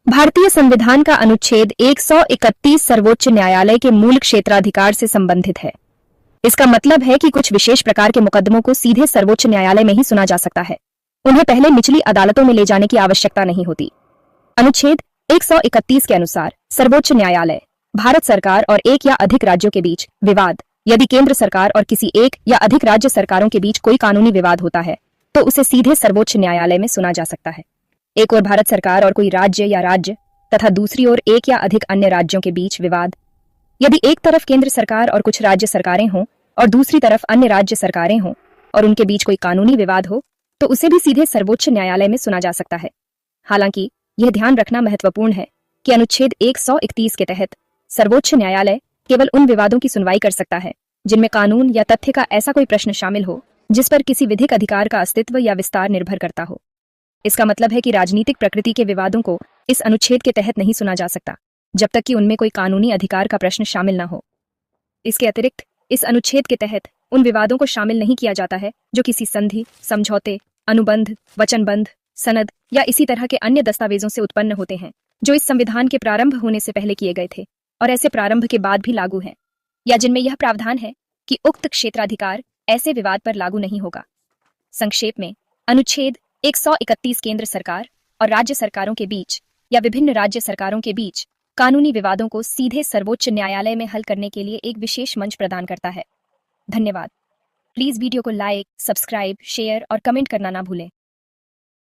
भारतीय संविधान का अनुच्छेद 131 सर्वोच्च न्यायालय के मूल क्षेत्राधिकार से संबंधित है। इसका मतलब है कि कुछ विशेष प्रकार के मुकदमों को सीधे सर्वोच्च न्यायालय में ही सुना जा सकता है। उन्हें पहले निचली अदालतों में ले जाने की आवश्यकता नहीं होती। अनुच्छेद 131 के अनुसार सर्वोच्च न्यायालय भारत सरकार और एक या अधिक राज्यों के बीच विवाद, यदि केंद्र सरकार और किसी एक या अधिक राज्य सरकारों के बीच कोई कानूनी विवाद होता है तो उसे सीधे सर्वोच्च न्यायालय में सुना जा सकता है। एक ओर भारत सरकार और कोई राज्य तथा दूसरी ओर एक या अधिक अन्य राज्यों के बीच विवाद, यदि एक तरफ केंद्र सरकार और कुछ राज्य सरकारें हों और दूसरी तरफ अन्य राज्य सरकारें हों और उनके बीच कोई कानूनी विवाद हो तो उसे भी सीधे सर्वोच्च न्यायालय में सुना जा सकता है। हालांकि यह ध्यान रखना महत्वपूर्ण है कि अनुच्छेद 131 के तहत सर्वोच्च न्यायालय केवल उन विवादों की सुनवाई कर सकता है जिनमें कानून या तथ्य का ऐसा कोई प्रश्न शामिल हो जिस पर किसी विधिक अधिकार का अस्तित्व या विस्तार निर्भर करता हो। इसका मतलब है कि राजनीतिक प्रकृति के विवादों को इस अनुच्छेद के तहत नहीं सुना जा सकता जब तक कि उनमें कोई कानूनी अधिकार का प्रश्न शामिल न हो। इसके अतिरिक्त इस अनुच्छेद के तहत उन विवादों को शामिल नहीं किया जाता है जो किसी संधि, समझौते, अनुबंध, वचनबंध, सनद या इसी तरह के अन्य दस्तावेजों से उत्पन्न होते हैं जो इस संविधान के प्रारंभ होने से पहले किए गए थे और ऐसे प्रारंभ के बाद भी लागू हैं, या जिनमें यह प्रावधान है कि उक्त क्षेत्राधिकार ऐसे विवाद पर लागू नहीं होगा। संक्षेप में, अनुच्छेद 131 केंद्र सरकार और राज्य सरकारों के बीच या विभिन्न राज्य सरकारों के बीच कानूनी विवादों को सीधे सर्वोच्च न्यायालय में हल करने के लिए एक विशेष मंच प्रदान करता है। धन्यवाद। प्लीज वीडियो को लाइक, सब्सक्राइब, शेयर और कमेंट करना ना भूलें।